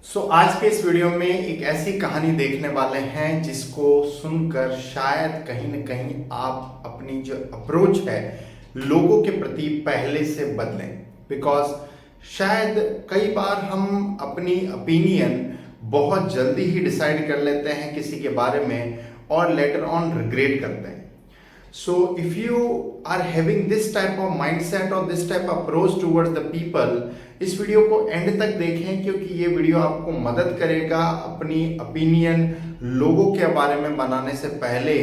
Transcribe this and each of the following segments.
आज के इस वीडियो में एक ऐसी कहानी देखने वाले हैं जिसको सुनकर शायद कहीं न कहीं आप अपनी जो अप्रोच है लोगों के प्रति पहले से बदलें। बिकॉज शायद कई बार हम अपनी ओपिनियन बहुत जल्दी ही डिसाइड कर लेते हैं किसी के बारे में और लेटर ऑन रिग्रेट करते हैं। So if you are having this type of mindset or this type of approach towards the people, इस वीडियो को एंड तक देखें क्योंकि ये वीडियो आपको मदद करेगा अपनी ओपिनियन लोगों के बारे में बनाने से पहले,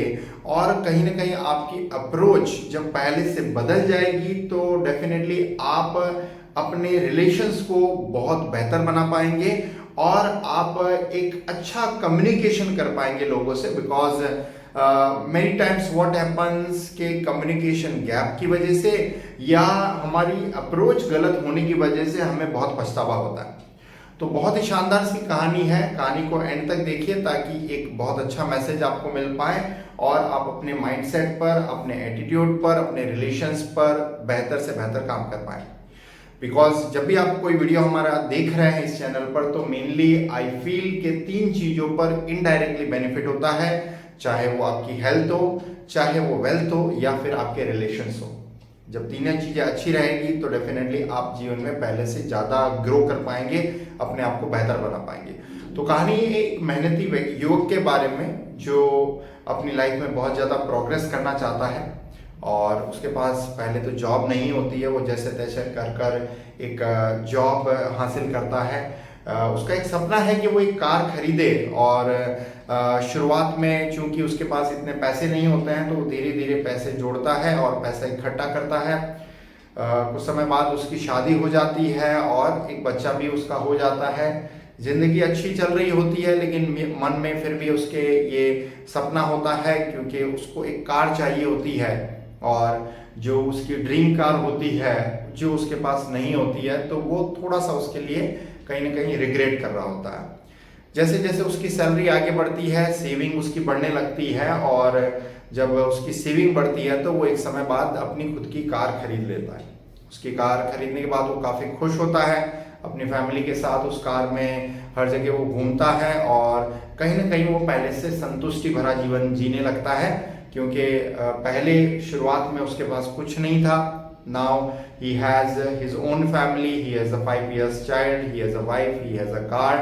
और कहीं ना कहीं आपकी अप्रोच जब पहले से बदल जाएगी तो डेफिनेटली आप अपने रिलेशंस को बहुत बेहतर बना पाएंगे और आप एक अच्छा कम्युनिकेशन कर पाएंगे लोगों से। Because many times what happens के कम्युनिकेशन गैप की वजह से या हमारी अप्रोच गलत होने की वजह से हमें बहुत पछतावा होता है। तो बहुत ही शानदार सी कहानी है, कहानी को एंड तक देखिए ताकि एक बहुत अच्छा मैसेज आपको मिल पाए और आप अपने माइंडसेट पर, अपने एटीट्यूड पर, अपने रिलेशंस पर बेहतर से बेहतर काम कर पाए। बिकॉज जब भी आप कोई वीडियो हमारा देख रहे हैं इस चैनल पर तो मेनली आई फील के 3 चीजों पर इनडायरेक्टली बेनिफिट होता है, चाहे वो आपकी हेल्थ हो, चाहे वो वेल्थ हो या फिर आपके रिलेशंस हो। जब तीनों चीजें अच्छी रहेगी तो डेफिनेटली आप जीवन में पहले से ज्यादा ग्रो कर पाएंगे, अपने आप को बेहतर बना पाएंगे। तो कहानी एक मेहनती युवक के बारे में जो अपनी लाइफ में बहुत ज्यादा प्रोग्रेस करना चाहता है और उसके पास पहले तो जॉब नहीं होती है। वो जैसे तैसे कर एक जॉब हासिल करता है। उसका एक सपना है कि वो एक कार खरीदे और शुरुआत में चूंकि उसके पास इतने पैसे नहीं होते हैं तो वो धीरे धीरे पैसे जोड़ता है और पैसा इकट्ठा करता है। कुछ समय बाद उसकी शादी हो जाती है और एक बच्चा भी उसका हो जाता है। जिंदगी अच्छी चल रही होती है लेकिन मन में फिर भी उसके ये सपना होता है क्योंकि उसको एक कार चाहिए होती है और जो उसकी ड्रीम कार होती है जो उसके पास नहीं होती है तो वो थोड़ा सा उसके लिए कहीं ना कहीं रिग्रेट कर रहा होता है। जैसे जैसे उसकी सैलरी आगे बढ़ती है, सेविंग उसकी बढ़ने लगती है और जब उसकी सेविंग बढ़ती है तो वो एक समय बाद अपनी खुद की कार खरीद लेता है। उसकी कार खरीदने के बाद वो काफ़ी खुश होता है, अपनी फैमिली के साथ उस कार में हर जगह वो घूमता है और कहीं ना कहीं वो पहले से संतुष्टि भरा जीवन जीने लगता है क्योंकि पहले शुरुआत में उसके पास कुछ नहीं था। Now he has his own family, he has a 5 years child, he has a wife, he has a car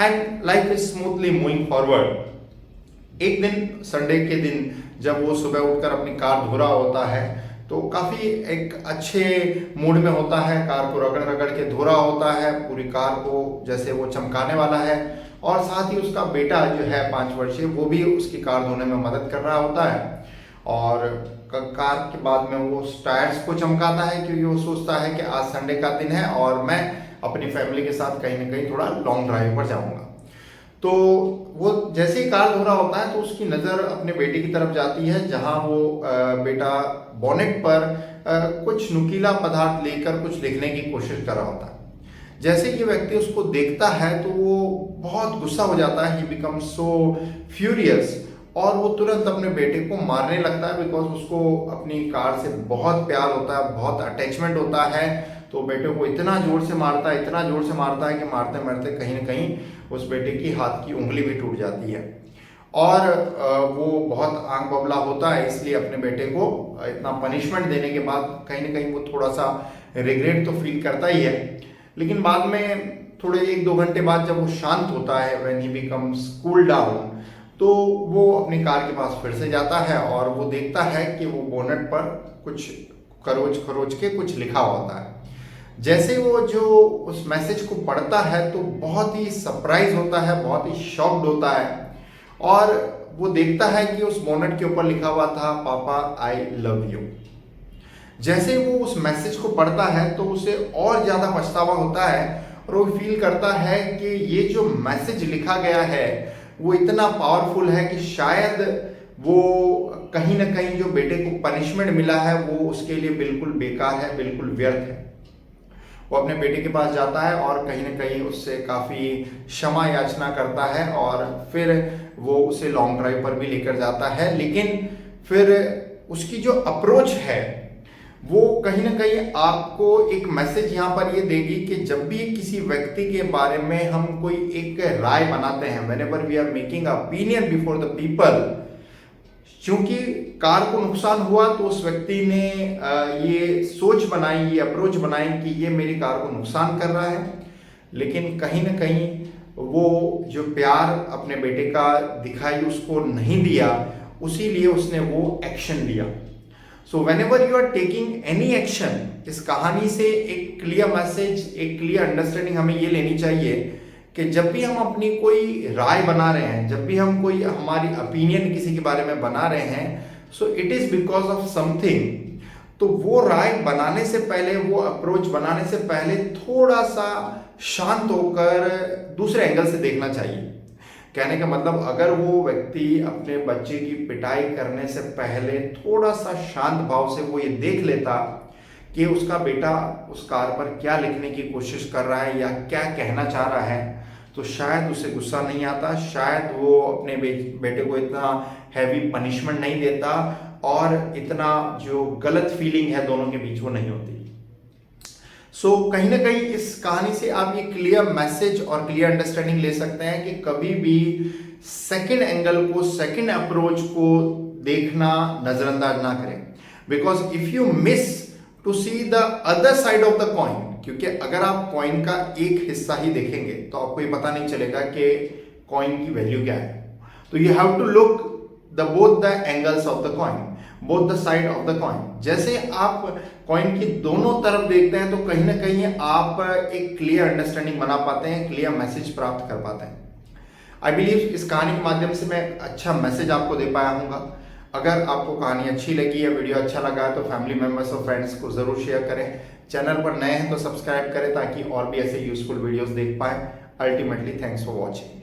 and life is smoothly moving forward. एक दिन संडे के दिन जब वो सुबह उठकर अपनी कार धो रहा होता है तो काफ़ी एक अच्छे मूड में होता है। कार को रगड़ रगड़ के धो रहा होता है, पूरी कार को जैसे वो चमकाने वाला है और साथ ही उसका बेटा जो है 5 वर्षीय वो भी उसकी कार धोने में मदद कर रहा होता है। और कार के बाद में वो टायर्स को चमकाता है क्योंकि वो सोचता है कि आज संडे का दिन है और मैं अपनी फैमिली के साथ कहीं ना कहीं थोड़ा लॉन्ग ड्राइव पर जाऊंगा। तो वो जैसे ही कार धो रहा होता है तो उसकी नज़र अपने बेटे की तरफ जाती है जहां वो बेटा बोनेट पर कुछ नुकीला पदार्थ लेकर कुछ लिखने की कोशिश कर रहा होता है। जैसे ये व्यक्ति उसको देखता है तो वो बहुत गुस्सा हो जाता है, ही बिकम्स सो फ्यूरियस और वो तुरंत अपने बेटे को मारने लगता है। बिकॉज उसको अपनी कार से बहुत प्यार होता है, बहुत अटैचमेंट होता है। तो बेटे को इतना जोर से मारता है, इतना जोर से मारता है कि मारते मारते कहीं ना कहीं उस बेटे की हाथ की उंगली भी टूट जाती है और वो बहुत आंख बबला होता है। इसलिए अपने बेटे को इतना पनिशमेंट देने के बाद कहीं ना कहीं वो थोड़ा सा रिग्रेट तो फील करता ही है। लेकिन बाद में थोड़े 1-2 घंटे बाद जब वो शांत होता है, when he becomes cool down, तो वो अपनी कार के पास फिर से जाता है और वो देखता है कि वो बोनट पर कुछ खरोच खरोच के कुछ लिखा होता है। जैसे वो जो उस मैसेज को पढ़ता है तो बहुत ही सरप्राइज होता है, बहुत ही शॉक्ड होता है और वो देखता है कि उस बोनट के ऊपर लिखा हुआ था, पापा आई लव यू। जैसे वो उस मैसेज को पढ़ता है तो उसे और ज्यादा पछतावा होता है और वो फील करता है कि ये जो मैसेज लिखा गया है वो इतना पावरफुल है कि शायद वो कहीं ना कहीं जो बेटे को पनिशमेंट मिला है वो उसके लिए बिल्कुल बेकार है, बिल्कुल व्यर्थ है। वो अपने बेटे के पास जाता है और कहीं ना कहीं उससे काफ़ी क्षमा याचना करता है और फिर वो उसे लॉन्ग ड्राइव पर भी लेकर जाता है। लेकिन फिर उसकी जो अप्रोच है वो कहीं ना कहीं आपको एक मैसेज यहाँ पर ये देगी कि जब भी किसी व्यक्ति के बारे में हम कोई एक राय बनाते हैं, whenever we are making opinion before the people, क्योंकि कार को नुकसान हुआ तो उस व्यक्ति ने ये सोच बनाई, ये अप्रोच बनाई कि ये मेरी कार को नुकसान कर रहा है, लेकिन कहीं ना कहीं वो जो प्यार अपने बेटे का दिखाई उसको नहीं दिया, उसीलिए उसने वो एक्शन लिया। So whenever you are taking any action, इस कहानी से एक क्लियर मैसेज, एक क्लियर अंडरस्टैंडिंग हमें ये लेनी चाहिए कि जब भी हम अपनी कोई राय बना रहे हैं, जब भी हम कोई हमारी ओपिनियन किसी के बारे में बना रहे हैं, so it is because of something. तो वो राय बनाने से पहले, वो अप्रोच बनाने से पहले थोड़ा सा शांत होकर दूसरे एंगल से देखना चाहिए। कहने का मतलब, अगर वो व्यक्ति अपने बच्चे की पिटाई करने से पहले थोड़ा सा शांत भाव से वो ये देख लेता कि उसका बेटा उस कार पर क्या लिखने की कोशिश कर रहा है या क्या कहना चाह रहा है, तो शायद उसे गुस्सा नहीं आता, शायद वो अपने बेटे को इतना हैवी पनिशमेंट नहीं देता और इतना जो गलत फीलिंग है दोनों के बीच वो नहीं होती। सो कहीं ना कहीं इस कहानी से आप ये क्लियर मैसेज और क्लियर अंडरस्टैंडिंग ले सकते हैं कि कभी भी सेकंड एंगल को, सेकंड अप्रोच को देखना नजरअंदाज ना करें, because if you miss to see the other side of the coin, क्योंकि अगर आप कॉइन का एक हिस्सा ही देखेंगे तो आपको ये पता नहीं चलेगा कि कॉइन की वैल्यू क्या है। तो you have to look the both the angles of the coin, both the side of the coin. जैसे आप कॉइन की दोनों तरफ देखते हैं तो कहीं ना कहीं आप एक क्लियर अंडरस्टैंडिंग बना पाते हैं, क्लियर मैसेज प्राप्त कर पाते हैं। आई बिलीव इस कहानी के माध्यम से मैं अच्छा मैसेज आपको दे पाया हूँगा। अगर आपको कहानी अच्छी लगी या वीडियो अच्छा लगा है तो फैमिली मेंबर्स और फ्रेंड्स को जरूर शेयर करें। चैनल पर नए हैं तो सब्सक्राइब करें ताकि और भी ऐसे यूजफुल वीडियोस देख पाए। Ultimately thanks for watching.